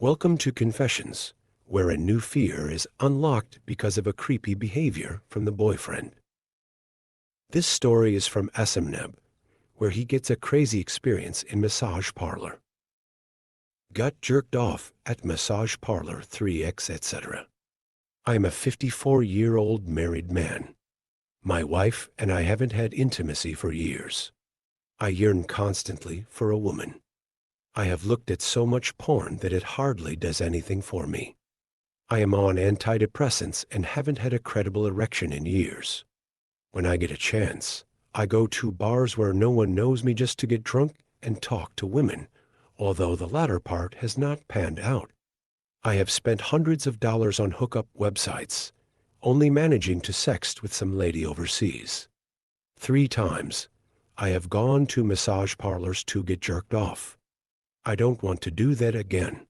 Welcome to Confessions, where a new fear is unlocked because of a creepy behavior from the boyfriend. This story is from Asimneb, where he gets a crazy experience in massage parlor. Got jerked off at massage parlor 3x etc. I am a 54-year-old married man. My wife and I haven't had intimacy for years. I yearn constantly for a woman. I have looked at so much porn that it hardly does anything for me. I am on antidepressants and haven't had a credible erection in years. When I get a chance, I go to bars where no one knows me just to get drunk and talk to women, although the latter part has not panned out. I have spent hundreds of dollars on hookup websites, only managing to sext with some lady overseas. 3 times, I have gone to massage parlors to get jerked off. I don't want to do that again.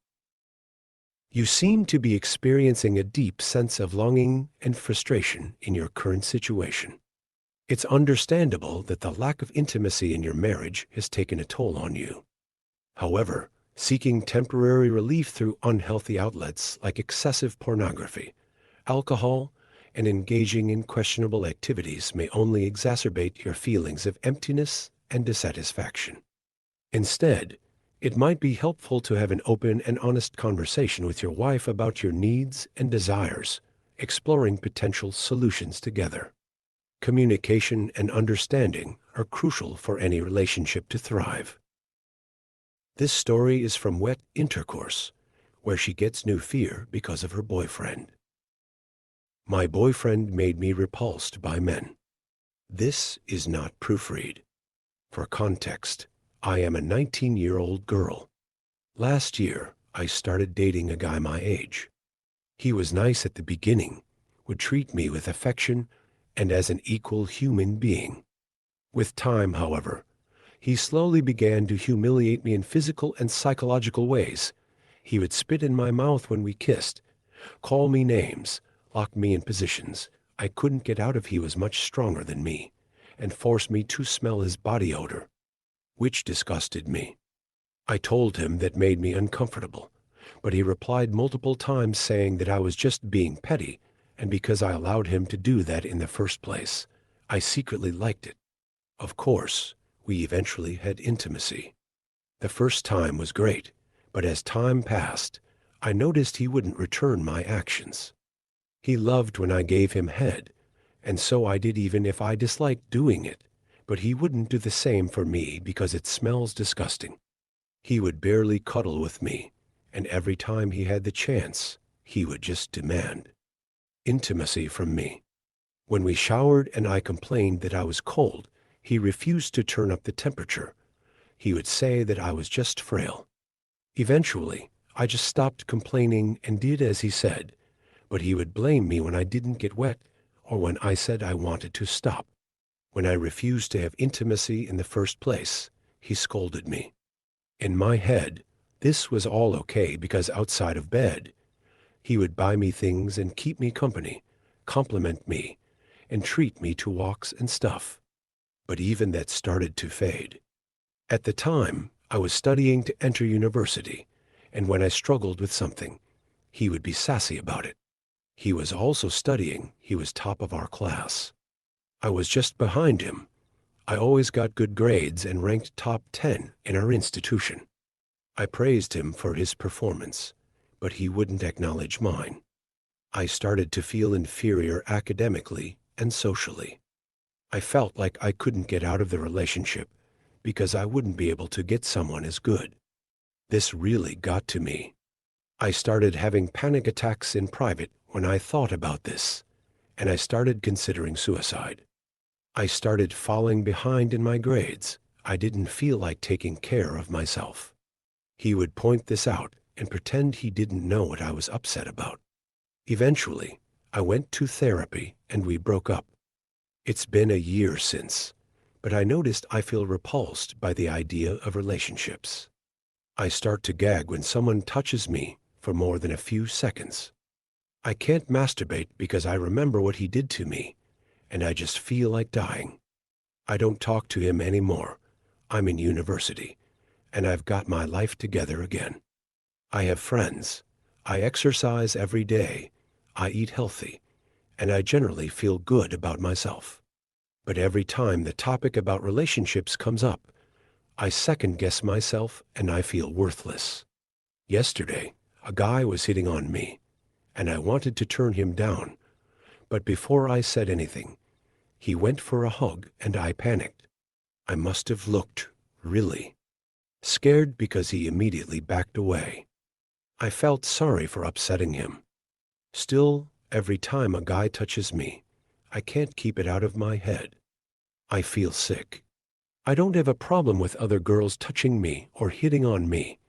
You seem to be experiencing a deep sense of longing and frustration in your current situation. It's understandable that the lack of intimacy in your marriage has taken a toll on you. However, seeking temporary relief through unhealthy outlets like excessive pornography, alcohol, and engaging in questionable activities may only exacerbate your feelings of emptiness and dissatisfaction. Instead, it might be helpful to have an open and honest conversation with your wife about your needs and desires, exploring potential solutions together. Communication and understanding are crucial for any relationship to thrive. This story is from Wet Intercourse, where she gets new fear because of her boyfriend. My boyfriend made me repulsed by men. This is not proofread. For context, I am a 19-year-old girl. Last year, I started dating a guy my age. He was nice at the beginning, would treat me with affection and as an equal human being. With time, however, he slowly began to humiliate me in physical and psychological ways. He would spit in my mouth when we kissed, call me names, lock me in positions I couldn't get out of. He was much stronger than me, and force me to smell his body odor, which disgusted me. I told him that made me uncomfortable, but he replied multiple times saying that I was just being petty, and because I allowed him to do that in the first place, I secretly liked it. Of course, we eventually had intimacy. The first time was great, but as time passed, I noticed he wouldn't return my actions. He loved when I gave him head, and so I did even if I disliked doing it. But he wouldn't do the same for me because it smells disgusting. He would barely cuddle with me, and every time he had the chance, he would just demand intimacy from me. When we showered and I complained that I was cold, he refused to turn up the temperature. He would say that I was just frail. Eventually, I just stopped complaining and did as he said, but he would blame me when I didn't get wet or when I said I wanted to stop. When I refused to have intimacy in the first place, he scolded me. In my head, this was all okay because outside of bed, he would buy me things and keep me company, compliment me, and treat me to walks and stuff. But even that started to fade. At the time, I was studying to enter university, and when I struggled with something, he would be sassy about it. He was also studying. He was top of our class. I was just behind him. I always got good grades and ranked top 10 in our institution. I praised him for his performance, but he wouldn't acknowledge mine. I started to feel inferior academically and socially. I felt like I couldn't get out of the relationship because I wouldn't be able to get someone as good. This really got to me. I started having panic attacks in private when I thought about this, and I started considering suicide. I started falling behind in my grades. I didn't feel like taking care of myself. He would point this out and pretend he didn't know what I was upset about. Eventually, I went to therapy and we broke up. It's been a year since, but I noticed I feel repulsed by the idea of relationships. I start to gag when someone touches me for more than a few seconds. I can't masturbate because I remember what he did to me, and I just feel like dying. I don't talk to him anymore. I'm in university, and I've got my life together again. I have friends. I exercise every day. I eat healthy. And I generally feel good about myself. But every time the topic about relationships comes up, I second-guess myself and I feel worthless. Yesterday, a guy was hitting on me, and I wanted to turn him down. But before I said anything, he went for a hug and I panicked. I must have looked really scared because he immediately backed away. I felt sorry for upsetting him. Still, every time a guy touches me, I can't keep it out of my head. I feel sick. I don't have a problem with other girls touching me or hitting on me,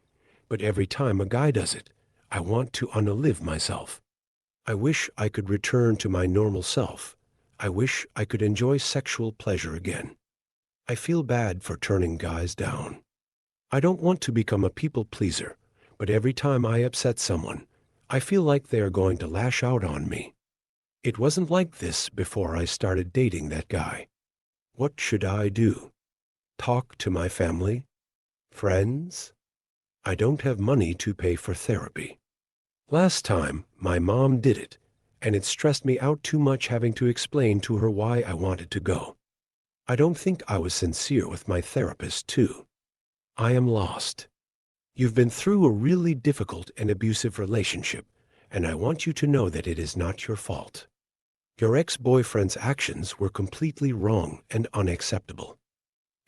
but every time a guy does it, I want to unalive myself. I wish I could return to my normal self. I wish I could enjoy sexual pleasure again. I feel bad for turning guys down. I don't want to become a people pleaser, but every time I upset someone, I feel like they are going to lash out on me. It wasn't like this before I started dating that guy. What should I do? Talk to my family? Friends? I don't have money to pay for therapy. Last time, my mom did it, and it stressed me out too much having to explain to her why I wanted to go. I don't think I was sincere with my therapist, too. I am lost. You've been through a really difficult and abusive relationship, and I want you to know that it is not your fault. Your ex-boyfriend's actions were completely wrong and unacceptable.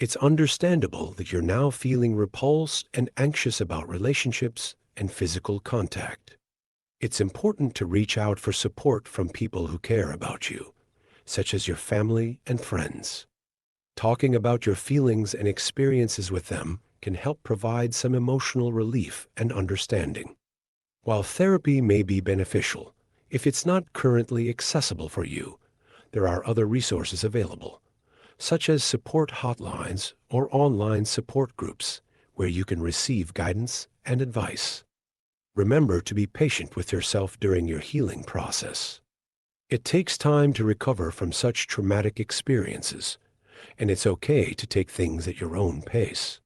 It's understandable that you're now feeling repulsed and anxious about relationships and physical contact. It's important to reach out for support from people who care about you, such as your family and friends. Talking about your feelings and experiences with them can help provide some emotional relief and understanding. While therapy may be beneficial, if it's not currently accessible for you, there are other resources available, such as support hotlines or online support groups where you can receive guidance and advice. Remember to be patient with yourself during your healing process. It takes time to recover from such traumatic experiences, and it's okay to take things at your own pace.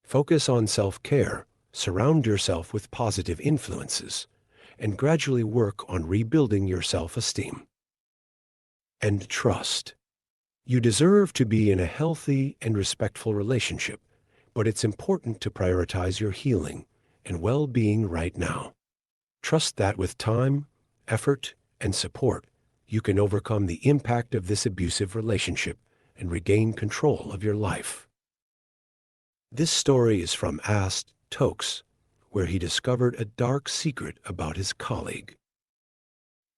Focus on self-care, surround yourself with positive influences, and gradually work on rebuilding your self-esteem. And trust. You deserve to be in a healthy and respectful relationship, but it's important to prioritize your healing and well-being right now. Trust that with time, effort, and support, you can overcome the impact of this abusive relationship and regain control of your life. This story is from Asked Tokes, where he discovered a dark secret about his colleague.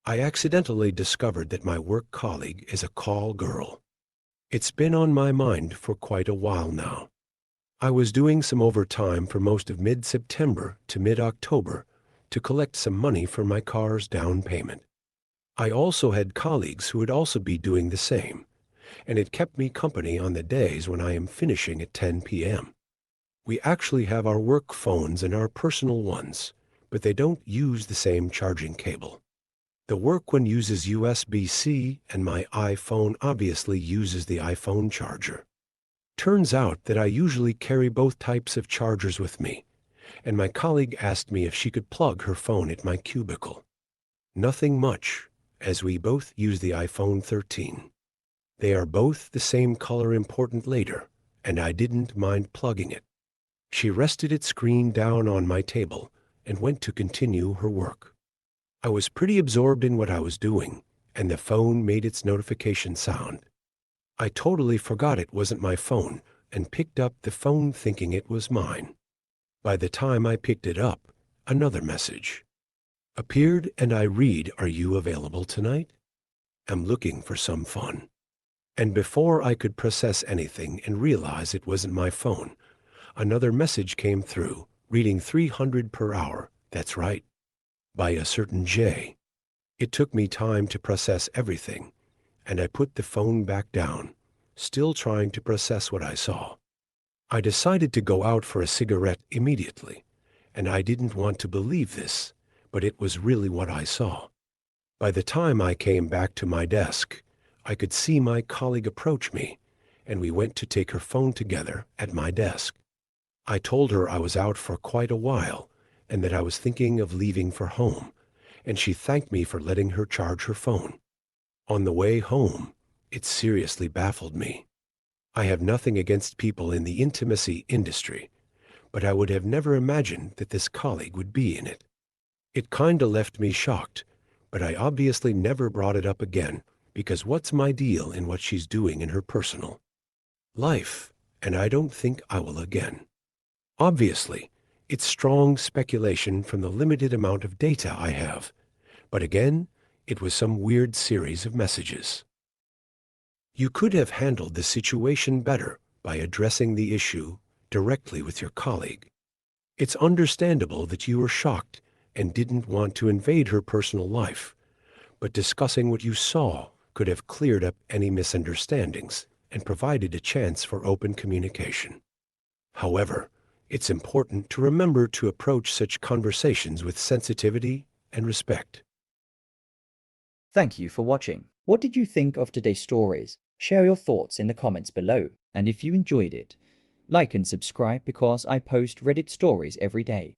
I accidentally discovered that my work colleague is a call girl. It's been on my mind for quite a while now. I was doing some overtime for most of mid-September to mid-October to collect some money for my car's down payment. I also had colleagues who would also be doing the same, and it kept me company on the days when I am finishing at 10 p.m. We actually have our work phones and our personal ones, but they don't use the same charging cable. The work one uses USB-C, and my iPhone obviously uses the iPhone charger. Turns out that I usually carry both types of chargers with me, and my colleague asked me if she could plug her phone at my cubicle. Nothing much, as we both use the iPhone 13. They are both the same color important later, and I didn't mind plugging it. She rested its screen down on my table and went to continue her work. I was pretty absorbed in what I was doing, and the phone made its notification sound. I totally forgot it wasn't my phone and picked up the phone thinking it was mine. By the time I picked it up, another message appeared, and I read, "Are you available tonight? I'm looking for some fun." And before I could process anything and realize it wasn't my phone, another message came through, reading 300 per hour, that's right, by a certain J. It took me time to process everything, and I put the phone back down, still trying to process what I saw. I decided to go out for a cigarette immediately, and I didn't want to believe this, but it was really what I saw. By the time I came back to my desk, I could see my colleague approach me, and we went to take her phone together at my desk. I told her I was out for quite a while, and that I was thinking of leaving for home, and she thanked me for letting her charge her phone. On the way home, it seriously baffled me. I have nothing against people in the intimacy industry, but I would have never imagined that this colleague would be in it. It kinda left me shocked, but I obviously never brought it up again, because what's my deal in what she's doing in her personal life, and I don't think I will again. Obviously, it's strong speculation from the limited amount of data I have, but again, it was some weird series of messages. You could have handled the situation better by addressing the issue directly with your colleague. It's understandable that you were shocked and didn't want to invade her personal life, but discussing what you saw could have cleared up any misunderstandings and provided a chance for open communication. However, it's important to remember to approach such conversations with sensitivity and respect. Thank you for watching. What did you think of today's stories? Share your thoughts in the comments below. And if you enjoyed it, like and subscribe because I post Reddit stories every day.